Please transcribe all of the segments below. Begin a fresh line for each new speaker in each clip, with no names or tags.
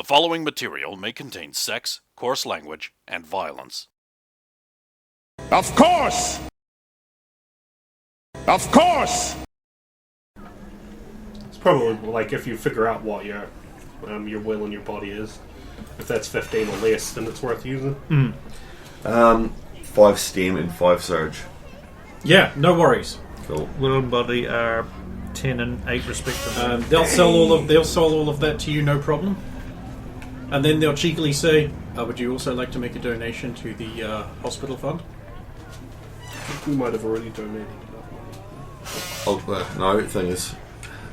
following material may contain sex, coarse language, and violence.
Of course! Of course!
It's probably like if you figure out what your will and your body is. If that's 15 or less, then it's worth using.
5 steam and 5 surge.
Yeah, no worries.
Cool.
Will and body are 10 and 8 respectively.
They'll sell all of that to you, no problem. And then they'll cheekily say, "Would you also like to make a donation to the hospital fund?"
We might have already donated enough money.
No, thing is,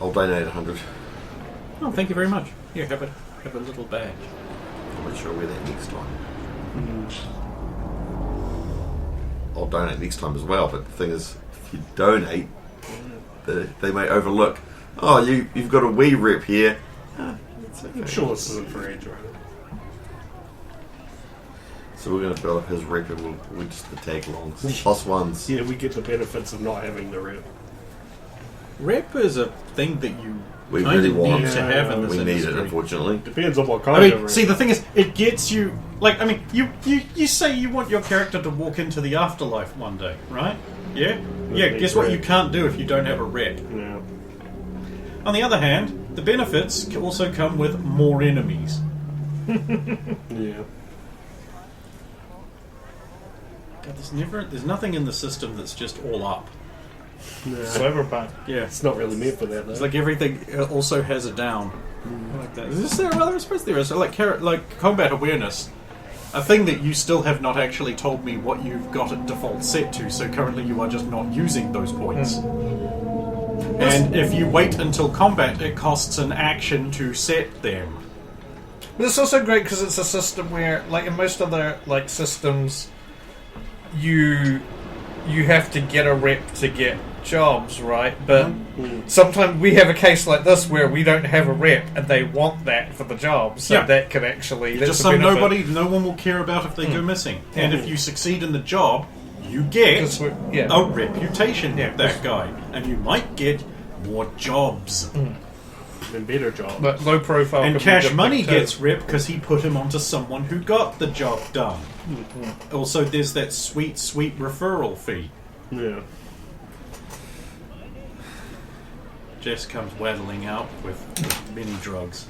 I'll donate 100.
Oh, thank you very much. Here, have a little badge.
I'm not sure where that next time. I'll donate next time as well, but the thing is, if you donate, they may overlook. Oh, you've got a wee rep here. Okay.
I'm sure this isn't for age, right?
So we're going to build up his rep and we'll just the tag alongs. +1s.
Yeah, we get the benefits of not having the rep.
Rep is a thing that you
We
kind
really
of
want
need to have in this
We need it,
industry.
unfortunately.
Depends on what kind
I
of
mean,
rep.
see, the thing is, it gets you... Like, I mean, you say you want your character to walk into the afterlife one day, right? Yeah? Yeah,
need
guess what
rep.
you can't do if you don't have a rep?
Yeah.
On the other hand, the benefits can also come with more enemies.
Yeah.
God, there's nothing in the system that's just all up.
Nah.
Cyberpunk.
Yeah.
It's not really meant for that, though.
It's like everything also has a down. Like that. Is there other aspects there? So like combat awareness, a thing that you still have not actually told me what you've got it default set to. So currently you are just not using those points. And if you wait until combat, it costs an action to set them.
But it's also great because it's a system where, like in most other like systems, you have to get a rep to get jobs, right? But sometimes we have a case like this where we don't have a rep and they want that for the job, so
Yeah.
that can actually that's
Just
a
so
benefit.
no one will care about if they go missing. And if you succeed in the job, you get
'Cause yeah.
a reputation
Yeah.
with that guy, and you might get more jobs.
And better job.
But low profile
And
can be
Cash
different
Money
too.
gets rep because he put him onto someone who got the job done. Also, there's that sweet referral fee.
Yeah.
Jess comes waddling out with mini drugs.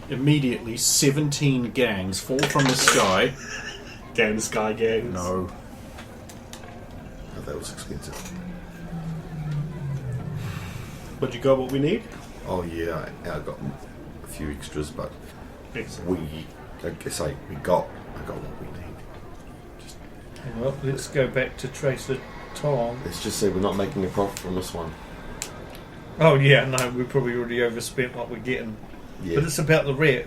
Immediately, 17 gangs fall from the sky.
Gang Sky Gangs.
No.
Oh, that was expensive.
But you got what we need?
Oh yeah, I got a few extras, but
Excellent.
I got what we need.
Well, let's go back to Tracer Tom.
Let's just say we're not making a profit from this one.
Oh yeah, no, we probably already overspent what we're getting.
Yeah,
But it's about the rep.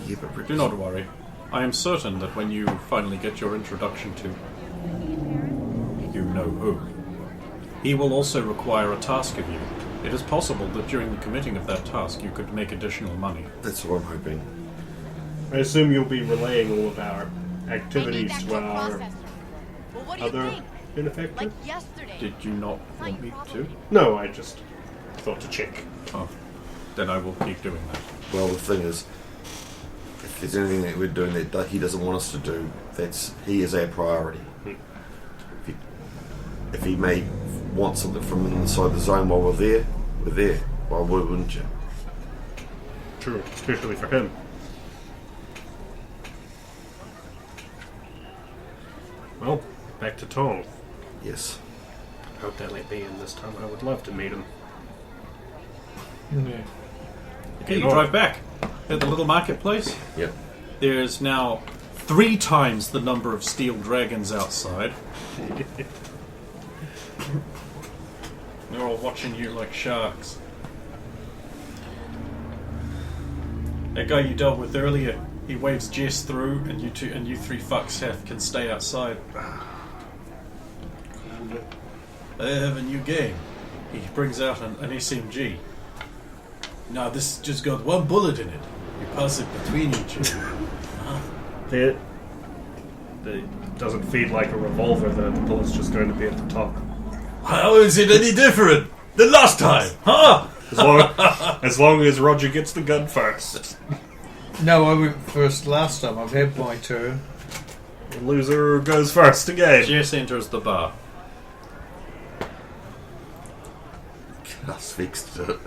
yeah, but
Do not worry. I am certain that when you finally get your introduction to you know who, he will also require a task of you. It is possible that during the committing of that task you could make additional money.
that's what I'm hoping.
I assume you'll be relaying all of our activities
I need
to
that
our
processor. Well, what do you
other
think?
benefactor?
Like yesterday.
Did you not want me to?
No, I just thought to check.
Oh, then I will keep doing that.
Well, the thing is, if there's anything that we're doing that he doesn't want us to do, he is our priority. If he may want something from inside the zone while we're there. Why wouldn't you?
True, especially for him. Well, back to Tong.
Yes.
Hope they let me in this time. I would love to meet him.
Yeah.
Okay, you drive back at the little marketplace.
Yep.
There's now 3 times the number of steel dragons outside. They're all watching you like sharks. That guy you dealt with earlier, he waves Jess through, and you 3 fucks can stay outside. I have a new game. He brings out an SMG. Now this just got 1 bullet in it. You pass it between each other.
It doesn't feed like a revolver, though. The bullet's just going to be at the top.
How is it any different than last time? Huh?
As long as Roger gets the gun first.
No, I went first last time. I've had my turn.
The loser goes first again.
Jess enters the bar.
That's fixed it.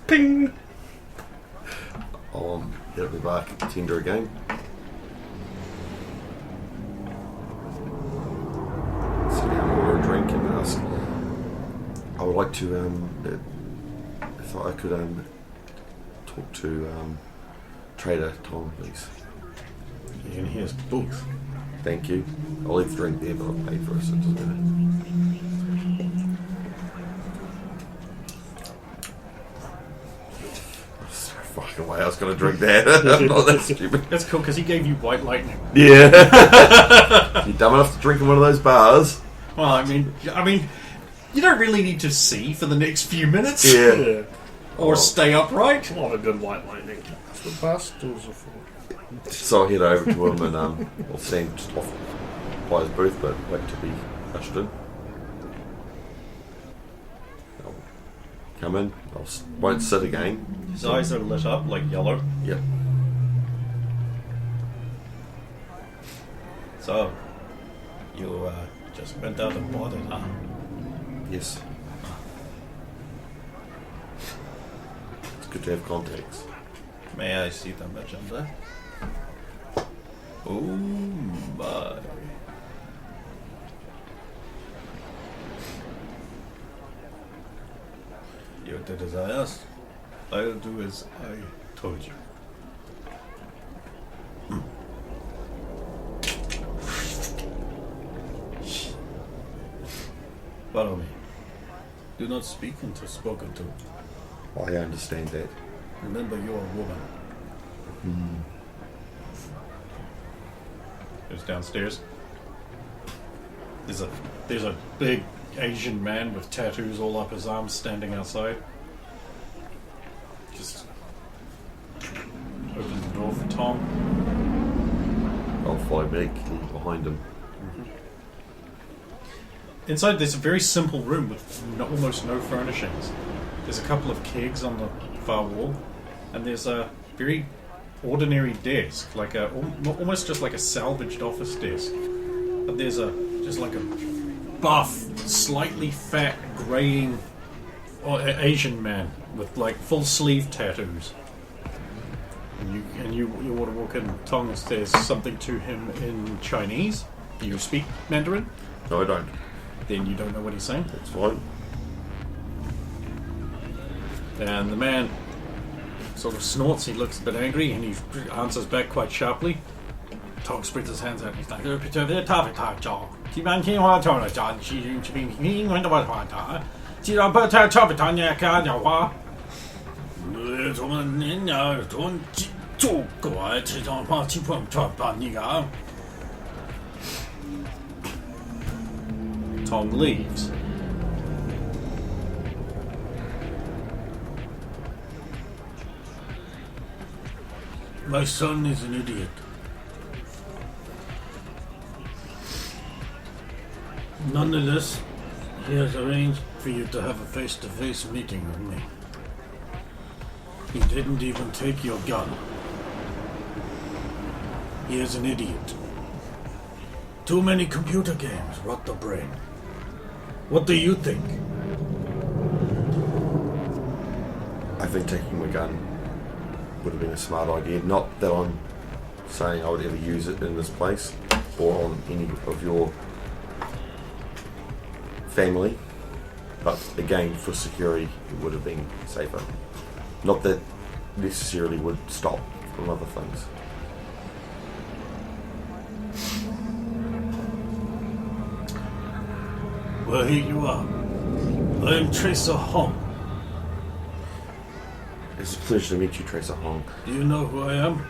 Ping!
It'll be back at the tender again. So now we're a drink and ask. I would like to, if I could, talk to, Trader Tom, please.
You can hear his booth.
Thank you. I'll leave the drink there, but I'll pay for it, so it doesn't matter. Fucking way, I was going to drink that. I'm not that stupid.
That's cool because he gave you white lightning.
Yeah. You dumb enough to drink in one of those bars?
Well, I mean, you don't really need to see for the next few minutes.
Yeah.
Yeah.
Or stay upright.
A lot of good white lightning.
That's what bar stools are for.
So I'll head over to him and I'll see him just off by his booth, but wait to be ushered in. I'll come in. Won't sit again.
His eyes are lit up like yellow.
Yep.
So, you just went out and bought it, huh?
Yes. It's good to have contacts.
May I see the agenda? Oh my. You did as I asked. I'll do as I told you. Follow me. Do not speak until spoken to.
I understand that.
Remember, you're a woman. Goes downstairs. There's a big Asian man with tattoos all up his arms standing outside. Just opens the door for Tom.
I'll follow meekly behind him.
Inside, there's a very simple room with almost no furnishings. There's a couple of kegs on the far wall, and there's a very ordinary desk, like almost just like a salvaged office desk. But there's just like a buff, slightly fat, graying Asian man with like full sleeve tattoos. And you want to walk in. Tong says something to him in Chinese. Do you speak Mandarin?
No, I don't.
Then you don't know what he's saying.
It's fine.
And the man sort of snorts, he looks a bit angry, and he answers back quite sharply. Tong spreads his hands out, he's like, Tong leaves. My son is an idiot. Nonetheless, he has arranged for you to have a face-to-face meeting with me. He didn't even take your gun. He is an idiot. Too many computer games rot the brain. What do you think?
I think taking my gun would have been a smart idea. Not that I'm saying I would ever use it in this place or on any of your family, but again, for security, it would have been safer. Not that necessarily would stop from other things.
Well, here you are. I am Tracer Hong.
It's a pleasure to meet you, Tracer Hong.
Do you know who I am?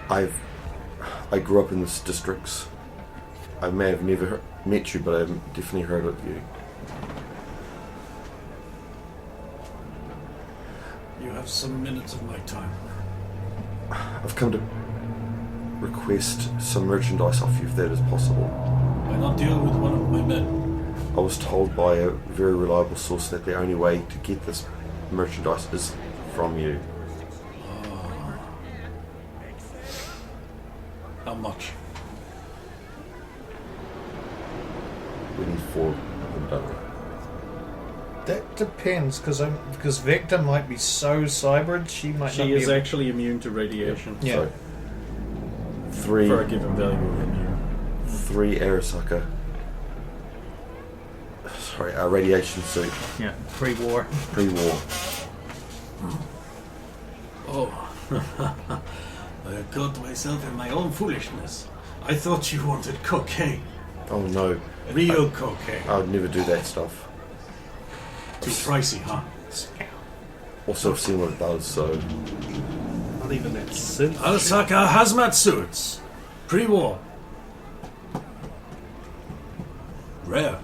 I grew up in this districts. I may have never met you, but I've definitely heard of you.
You have some minutes of my time.
I've come to request some merchandise off you if that is possible.
Why not deal with one of my men?
I was told by a very reliable source that the only way to get this merchandise is from you.
How much?
We need 4 of them done.
That depends, because Vector might be so cybered, she might not
She
be
is
able-
actually immune to radiation.
Yeah.
So, 3,
For a given value of immune.
3 Arasaka. Sorry, a radiation suit,
Yeah, pre-war.
pre-war.
Oh. I caught myself in my own foolishness. I thought you wanted cocaine.
Oh no,
Real cocaine.
I would never do that stuff.
Too pricey, huh?
Also, I've seen what it does, so
Not even that synth.
Arasaka hazmat suits. Pre-war. Rare.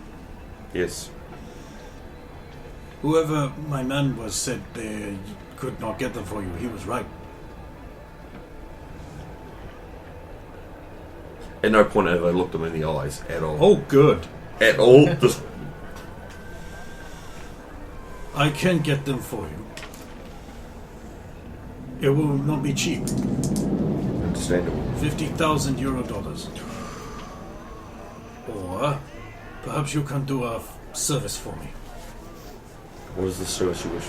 yes.
Whoever my man was said they could not get them for you. He was right.
At no point have I looked them in the eyes at all.
Oh, good.
At all. Just
I can get them for you. It will not be cheap.
understandable.
50,000 euro dollars. Or perhaps you can do a service for me.
What is the service you wish?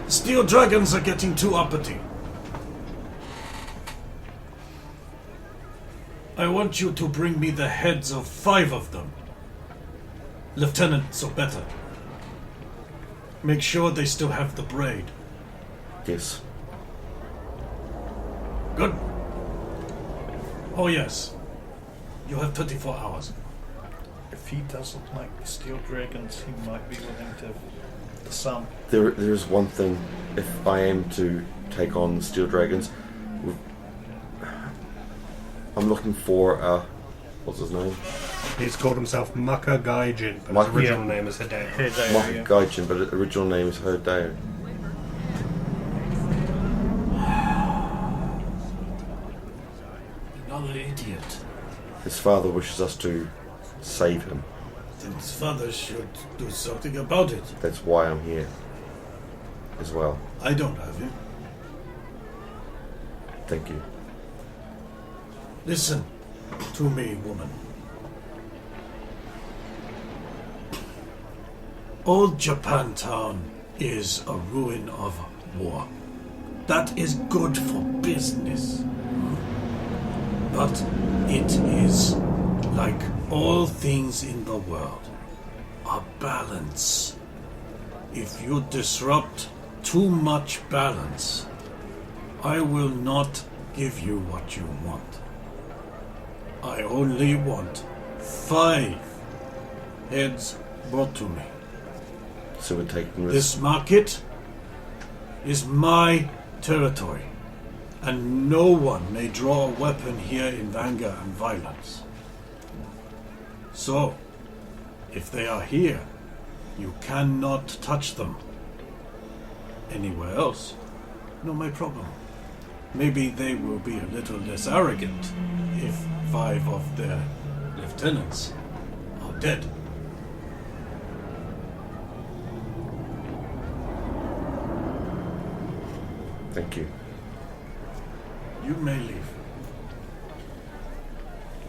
Steel dragons are getting too uppity. I want you to bring me the heads of 5 of them. Lieutenants or better. Make sure they still have the braid.
Yes.
Good. Oh yes. You have 24 hours.
If he doesn't like the Steel Dragons, he might be willing to some.
There is one thing. If I am to take on the Steel Dragons, I'm looking for what's his name?
He's called himself Maka Gaijin, but
Maka-
his original
Yeah.
name is Hideo.
Maka Gaijin, but the original name is Hideo.
Another idiot.
His father wishes us to save him.
Then his father should do something about it.
That's why I'm here as well.
I don't have him.
Thank you.
Listen to me, woman. Old Japantown is a ruin of war. That is good for business. But it is, like all things in the world, a balance. If you disrupt too much balance, I will not give you what you want. I only want 5 heads brought to me.
So we're taking this.
This market is my territory, and no one may draw a weapon here in anger and violence. So, if they are here, you cannot touch them. Anywhere else, not my problem. Maybe they will be a little less arrogant if 5 of their lieutenants are dead.
Thank you.
You may leave.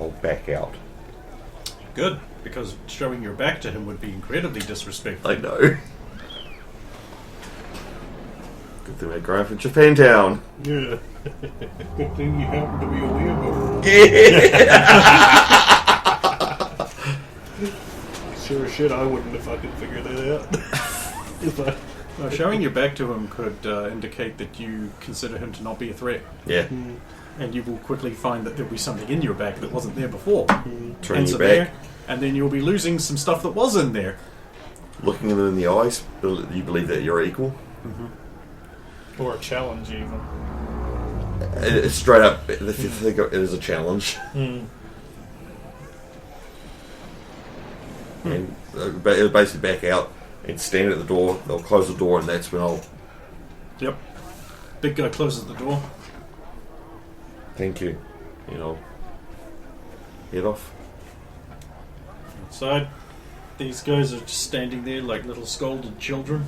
I'll back out.
Good, because showing your back to him would be incredibly disrespectful.
I know. Good thing we're going from Japantown.
Yeah. Good thing you happen to be a weirdo. Sure as shit, I wouldn't have fucking figured that out. If I-
Well, showing your back to him could indicate that you consider him to not be a threat,
Yeah.
and you will quickly find that there'll be something in your back that wasn't there before.
Turning
Hands
your
are
back,
there, and then you'll be losing some stuff that was in there.
looking them in the eyes. You believe that you're equal.
Or a challenge, even.
It's straight up. If you think it is a challenge, and it'll basically back out and stand at the door. They'll close the door, and that's when I'll.
Yep. Big guy closes the door.
Thank you. You know. Head off.
Outside. These guys are just standing there like little scolded children.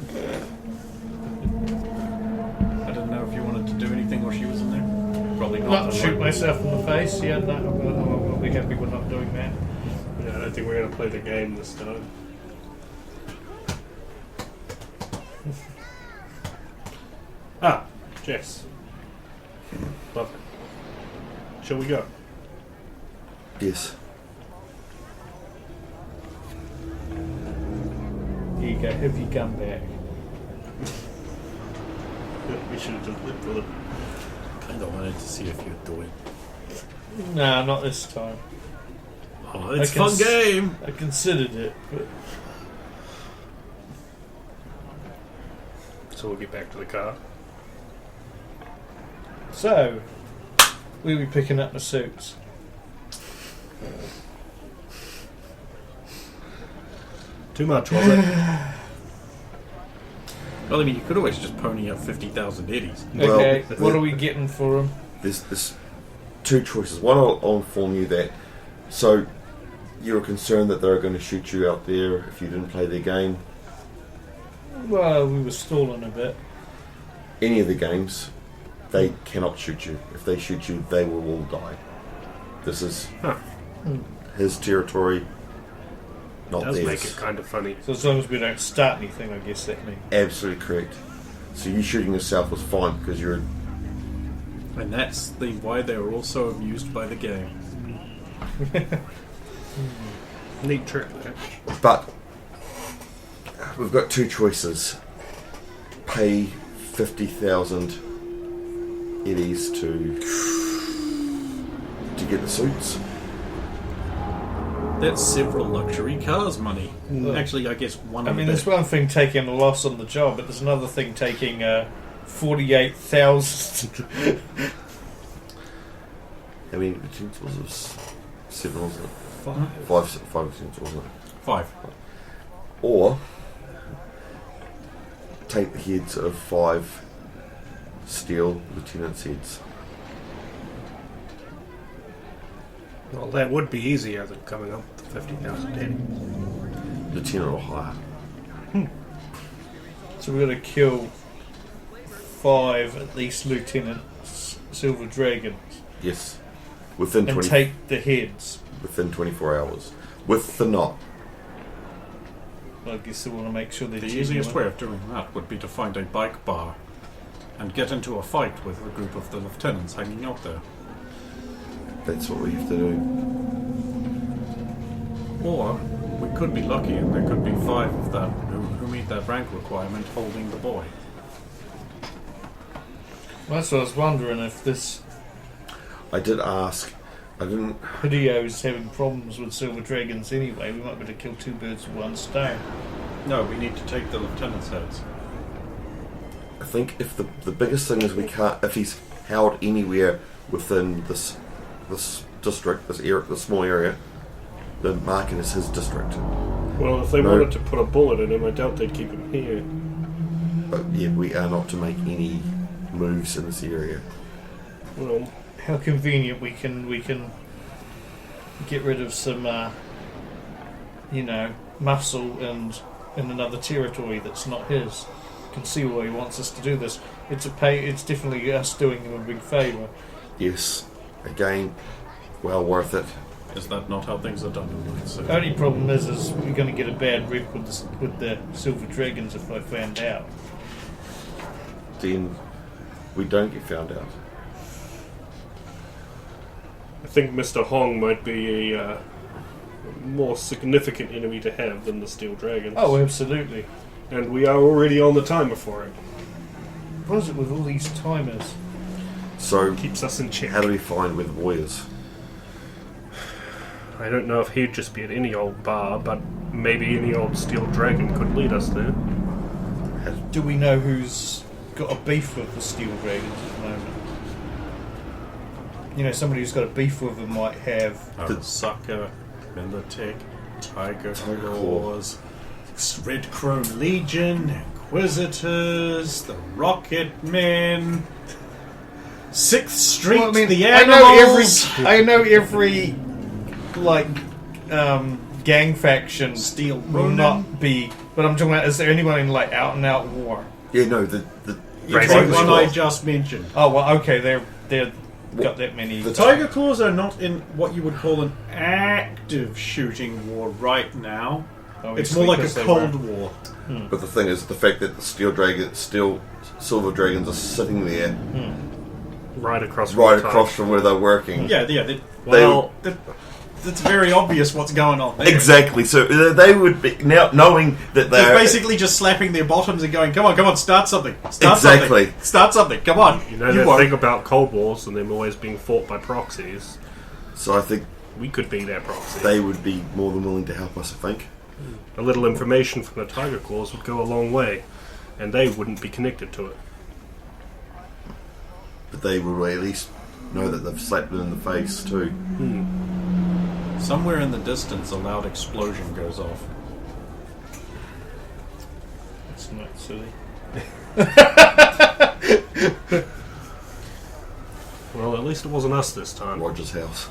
I didn't know if you wanted to do anything while she was in there. Probably not.
Not shoot myself in the face. Yeah, no, I'll be happy we're not doing that.
Yeah, I don't think we're going to play the game this time. Jess. Love it. Shall we go?
Yes.
Here you go. Have your gun back.
We should have just lived with it.
Kind of wanted to see if you'd do it.
Nah, not this time.
Oh, it's
I
a fun
cons-
game.
I considered it, but
So we'll get back to the car.
so we'll be picking up the suits.
Too much, was it?
Well, I mean, you could always just pony up 50,000 eddies.
Well,
Okay, what are we getting for them?
There's two choices. One, I'll inform you that. So, you're concerned that they're going to shoot you out there if you didn't play their game.
Well, we were stalling a bit.
Any of the games, they cannot shoot you. If they shoot you, they will all die. This is his territory, not
Does
theirs.
make it kind of funny.
So as long as we don't start anything, I guess that means.
Absolutely correct. So you shooting yourself was fine because you're.
And that's why they were also amused by the game.
Neat trick there.
But we've got two choices: pay 50,000 eddies to get the suits.
That's several luxury cars money. Actually, I guess one
I
of
mean,
the
there's one thing taking a loss on the job, but there's another thing taking 48,000.
I mean, utensils was 7, wasn't it?
Five.
Five utensils, wasn't it?
5.
Or take the heads of 5 steel lieutenant's heads.
Well, that would be easier than coming up with 50,000 eddies.
Lieutenant or higher.
So we're going to kill 5 at least Lieutenant Silver Dragons
Yes. Within
and
20,
take the heads.
within 24 hours. With the knot.
I guess they want to make sure they're
The
genuine.
easiest way of doing that would be to find a bike bar and get into a fight with a group of the lieutenants hanging out there.
That's what we have to do.
Or we could be lucky and there could be 5 of them who meet that rank requirement holding the boy.
Well, that's what I was wondering, if this
I did ask. I didn't.
Hideo's having problems with Silver Dragons anyway. We might be able to kill 2 birds with 1 stone.
No, we need to take the lieutenant's heads.
I think if the biggest thing is we can't. If he's held anywhere within this district, this small area, the market is his district.
Well, if they
No.
wanted to put a bullet in him, I doubt they'd keep him here.
But yeah, we are not to make any moves in this area.
Well,
How convenient we can get rid of some, muscle and in another territory that's not his. Can see why he wants us to do this. It's definitely us doing him a big favour.
Yes, again, well worth it.
Is that not how things are done? So
The only problem is we're going to get a bad rep with the Silver Dragons if I found out.
Then we don't get found out.
I think Mr. Hong might be a more significant enemy to have than the Steel Dragons.
Oh, absolutely.
And we are already on the timer for him.
What is it with all these timers?
So,
Keeps us in check.
how do we find where the boy is?
I don't know if he'd just be at any old bar, but maybe any old Steel Dragon could lead us there.
Do we know who's got a beef with the Steel Dragons at the moment? Somebody who's got a beef with them might have.
Sucker, Militech, Tiger
Tiger
Claws, Red Crow Legion, Inquisitors, the Rocket Men, 6th Street,
Well, I mean,
the
I
Animals.
know every gang faction
Steel
will
Ronin.
not be. But I'm talking about, is there anyone in like out and out war?
Yeah, no, the
You
Right.
take one I
Claws.
just mentioned.
Oh well, okay, they're got that many.
The
Tiger Claws are not in what you would call an active shooting war right now. It's more like a Cold War.
But the thing is, the fact that the silver dragons are sitting there
Right across. from
right
the
across
time.
from where they're working.
Yeah.
Well,
It's very obvious what's going on there.
Exactly. So they would be now knowing that
They're
they're
basically just slapping their bottoms and going, come on, start something.
Exactly.
Start something, come on.
you know that
won't.
thing about Cold Wars and them always being fought by proxies.
So I think
We could be their proxy.
they would be more than willing to help us. I think.
A little information from the Tiger Claws would go a long way, and they wouldn't be connected to it.
But they would at least know that they've slapped it in the face too.
Somewhere in the distance, a loud explosion goes off.
It's not silly.
Well, at least it wasn't us this time.
Roger's house.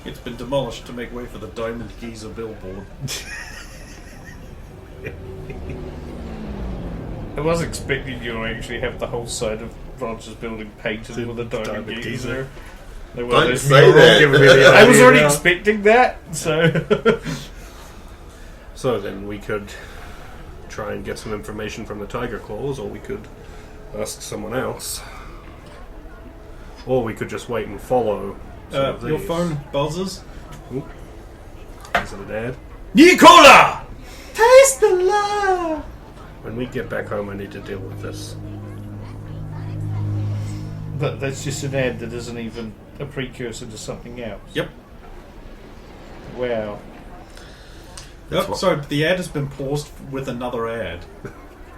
It's been demolished to make way for the Diamond Giza billboard.
I was expecting you to actually have the whole side of Roger's building painted with a diamond
Diamond
geezer. There
Don't
was
say that.
Give me the
I was
idea
already
now.
expecting that, so
So then we could try and get some information from the Tiger Claws, or we could ask someone else. Or we could just wait and follow. some of
Your
these.
phone buzzes.
Is it an ad?
Nicola! Taste the love!
When we get back home, I need to deal with this.
but that's just an ad that isn't even a precursor to something else.
Yep.
Wow.
Yep. So the ad has been paused with another ad.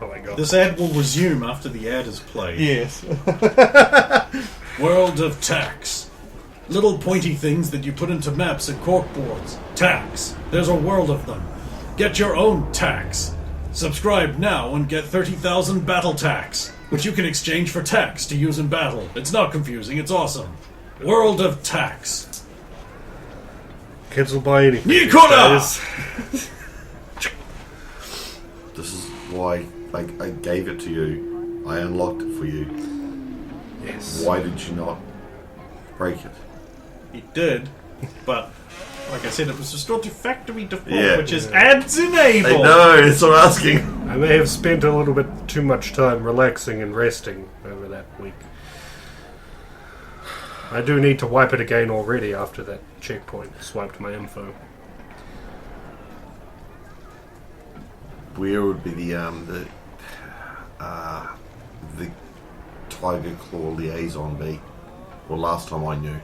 Oh my god.
This ad will resume after the ad is played.
Yes.
World of tax. Little pointy things that you put into maps and corkboards. Tax. There's a world of them. Get your own tax. Subscribe now and get 30,000 battle tax, which you can exchange for tax to use in battle. It's not confusing, it's awesome. World of tax.
Kids will buy anything. these
Nicola!
days.
This is why I gave it to you. I unlocked it for you.
Yes.
Why did you not break it?
He did, but like I said, it was restored to factory default,
Yeah.
which is ads enabled.
No, that's what I'm asking.
I may have spent a little bit too much time relaxing and resting over that week. I do need to wipe it again already after that checkpoint swiped my info.
Where would be the Tiger Claw liaison be? Well, last time I knew.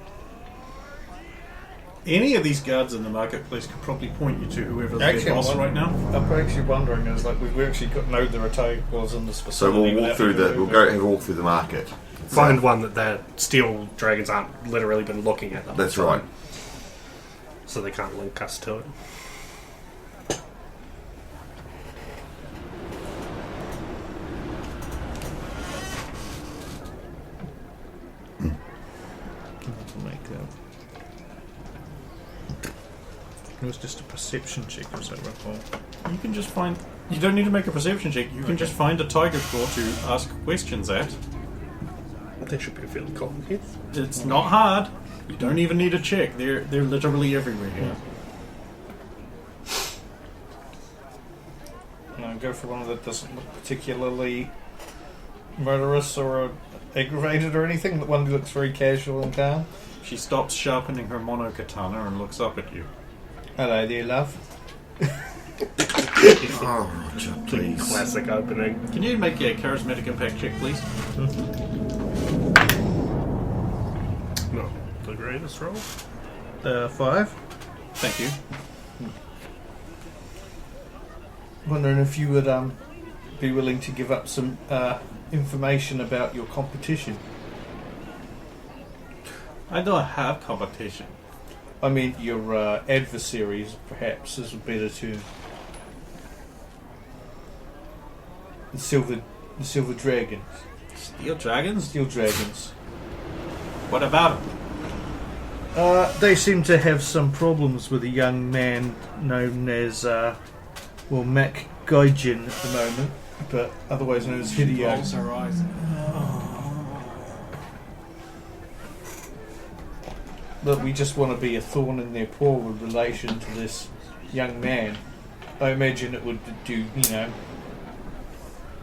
Any of these guards in the marketplace could probably point you to whoever the
Actually,
big boss
I'm
right now.
I'm actually wondering is like we've actually got know there are Tiger Claws in this
So
facility.
we'll walk through we'll go have a walk through the market.
Find one that the steel dragons aren't literally been looking at. The whole
That's
time,
right.
So they can't link us to it.
to make that. It was just a perception check, as I recall.
You can just find. You don't need to make a perception check. You can just find a tiger claw to ask questions at.
They should be fairly common here.
It's not hard. You don't even need a check. They're literally everywhere here.
No, go for one that doesn't look particularly murderous or aggravated or anything. The one that looks very casual and calm.
She stops sharpening her mono katana and looks up at you.
Hello there, love.
Oh, Roger, please.
Classic opening.
Can you make a charismatic impact check, please?
No, the greatest roll.
5.
Thank you.
Wondering if you would be willing to give up some information about your competition.
I don't have competition.
I mean, your adversaries, perhaps, is a better term. The silver dragons.
Steel dragons?
Steel dragons.
What about them?
They seem to have some problems with a young man known as, Mac Gaijin at the moment, but otherwise known as Hideo.
Rolls her eyes.
Look, we just want to be a thorn in their paw with relation to this young man. I imagine it would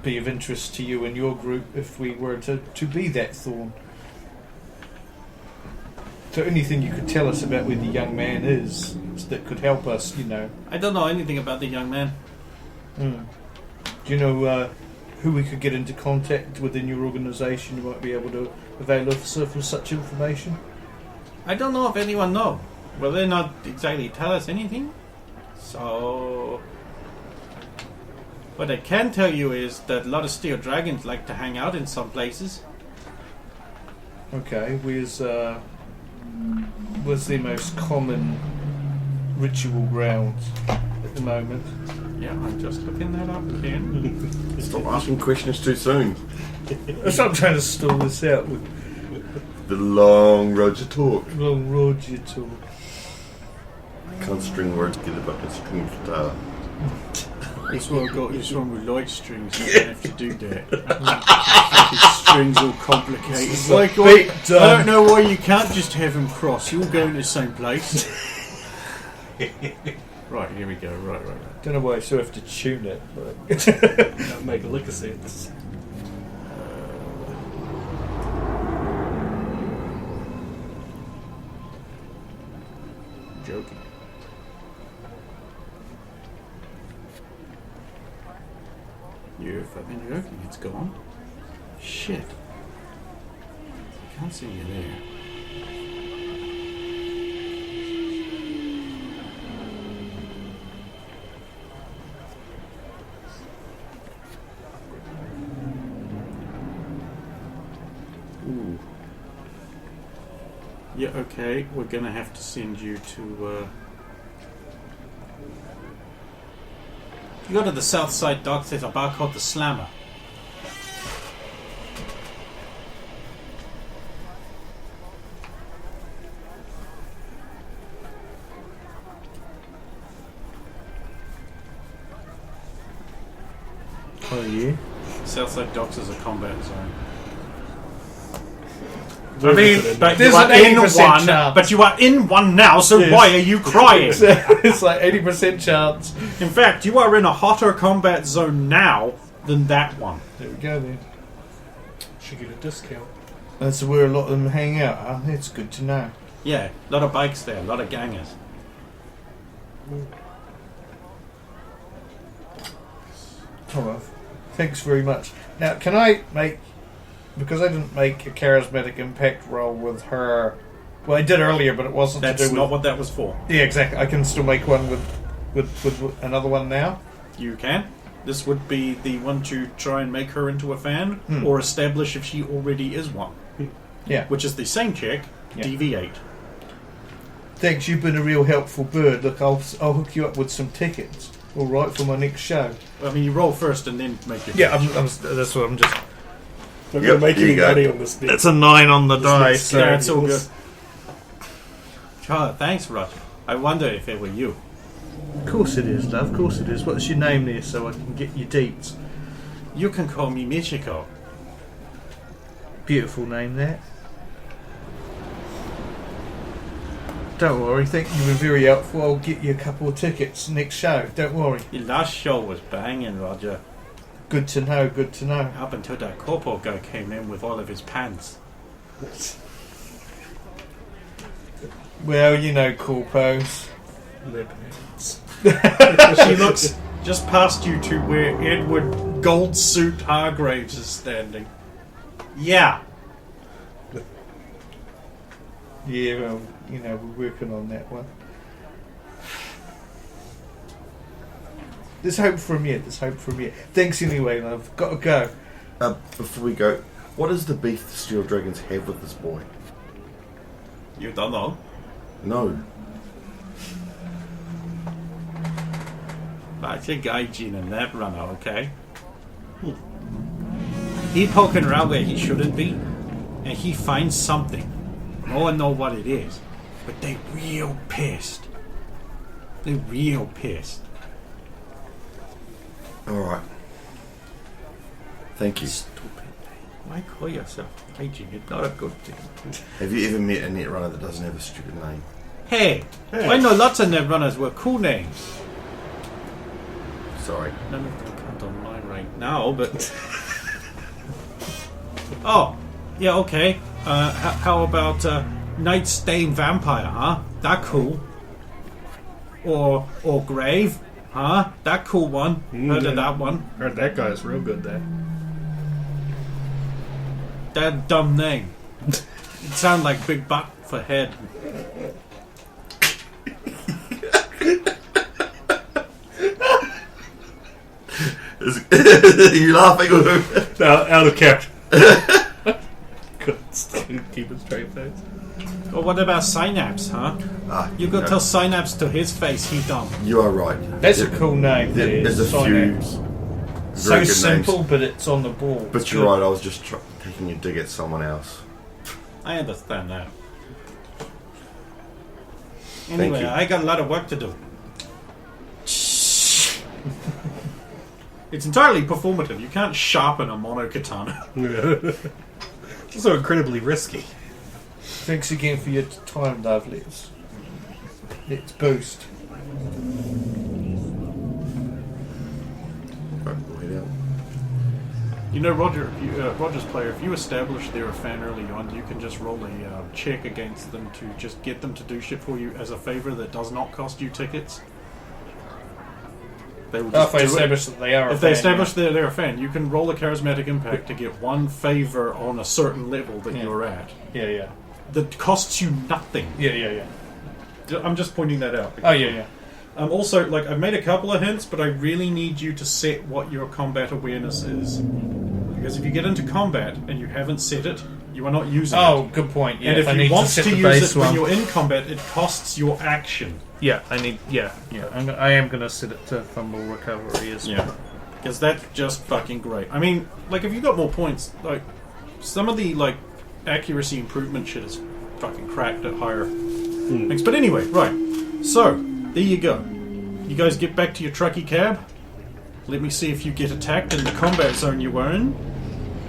be of interest to you and your group if we were to be that thorn. So anything you could tell us about where the young man is that could help us,
I don't know anything about the young man.
Do you know who we could get into contact within your organisation who might be able to avail us of such information?
I don't know if anyone knows. Well, they not exactly tell us anything. So, what I can tell you is that a lot of steel dragons like to hang out in some places.
Okay, where's the most common ritual grounds at the moment?
Yeah, I'm just looking that up again.
Stop asking questions too soon.
I'm trying to stall this out with
The long road to talk.
long road you talk.
Can't string words together, but it's string guitar.
This one with light strings. I don't have to do that. Fucking strings all complicated.
This is
Like,
a bit
I
dumb.
don't know why you can't just have them cross. You're all going to the same place. Right, here we go. Right.
Don't know why I still have to tune it. But
That make a lick of sense.
Joking. You're fucking joking. It's gone. Shit. I can't see you there. Ooh. Yeah, okay. We're gonna have to send you to, You go to the south side docks, there's a bar called the Slammer.
oh yeah.
Southside docks is a combat zone.
I mean,
But
There's
you are
an
in
80%
one.
chance.
But you are in one now, so
Yes.
why are you crying?
It's like 80% chance.
In fact, you are in a hotter combat zone now than that one.
There we go then.
should get a discount.
That's where a lot of them hang out, huh? It's good to know.
Yeah, a lot of bikes there, a lot of gangers.
Oh well. Thanks very much. Now, can I make... Because I didn't make a charismatic impact roll with her... Well, I did earlier, but it wasn't
That's
to do with...
not what that was for.
Yeah, exactly. I can still make one with another one now.
You can. This would be the one to try and make her into a fan,
Hmm.
or establish if she already is one.
Yeah.
Which is the same check,
Yeah.
deviate.
Thanks, you've been a real helpful bird. Look, I'll hook you up with some tickets. All right, for my next show.
I mean, you roll first and then make your
Yeah, that's what I'm just...
We're
Yep,
going to make
here
any
you go.
money on this bit.
It's a 9 on the
This
die,
next
so...
Yeah, it's all good.
Yes.
Oh, thanks, Roger. I wonder if it were you.
Of course it is, love. Of course it is. What's your name there so I can get your deets?
You can call me Michiko.
Beautiful name, that. Don't worry, thank you. You've been very helpful. I'll get you a couple of tickets next show. Don't worry.
Your last show was banging, Roger.
Good to know, good to know.
Up until that corporal guy came in with all of his pants.
Well, you know, corpos.
Lip hands.
She looks just past you to where Edward Gold Suit Hargraves is standing. Yeah.
Yeah, well, you know, we're working on that one. There's hope from you, there's hope from you. Thanks anyway, love. Got to go.
Before we go, what is the beef the Steel Dragons have with this boy?
You don't know.
No.
That's a gaijin and that runner, okay? He poking around where he shouldn't be, and he finds something. No one knows what it is.
but they real pissed. They real pissed.
Alright. Thank you.
Stupid. Why call yourself hygiene? It's not a good thing.
Have you ever met a netrunner that doesn't have a stupid name?
Hey, I know lots of netrunners with cool names.
Sorry.
None of them can't online right now, but... Oh, yeah, okay. How about Night Stain Vampire, huh? That cool. Or Grave, huh? That cool one. Heard of that one.
Heard that guy's real good there.
That dumb name. It sounds like big butt for head.
Are you laughing or who?
Out of character. Couldn't keep a straight face.
Or what about Synapse, huh? You go tell Synapse to his face he dumb.
You are right.
That's a cool name.
There's a few
Synapse.
very
So
good
simple,
names.
but it's on the ball.
But you're right, I was just taking a dig at someone else.
I understand that.
Thank
Anyway,
you.
I got a lot of work to do. It's entirely performative. You can't sharpen a monokatana.
It's also incredibly risky.
Thanks again for your time, lovelies. Let's boost.
Right, we'll head out.
You know, Roger, Roger's player, if you establish they're a fan early on, you can just roll a check against them to just get them to do shit for you as a favour that does not cost you tickets. They will just
If I
do it.
establish that they are a
If they
fan,
establish that they're a fan, you can roll a charismatic impact to get one favour on a certain level that
Yeah.
you're at.
Yeah.
That costs you nothing.
Yeah.
I'm just pointing that out.
Oh, yeah.
Also, like, I've made a couple of hints, but I really need you to set what your combat awareness is. Because if you get into combat and you haven't set it, you are not using it.
Oh, good point. Yeah,
And if
I
you
need
want
to set
to
the
use
base
it when
one.
you're in combat, it costs your action.
Yeah, I need. Yeah. I am going to set it to fumble recovery as well.
Because that's just fucking great. I mean, like, if you got more points, like, some of the, like, accuracy improvement shit is fucking cracked at higher things. But anyway, right. So, there you go. You guys get back to your trucky cab. Let me see if you get attacked in the combat zone you were in.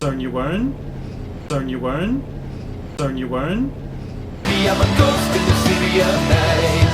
Zone you were in. Zone you were in. Zone you were in.
I'm a ghost in the city of night.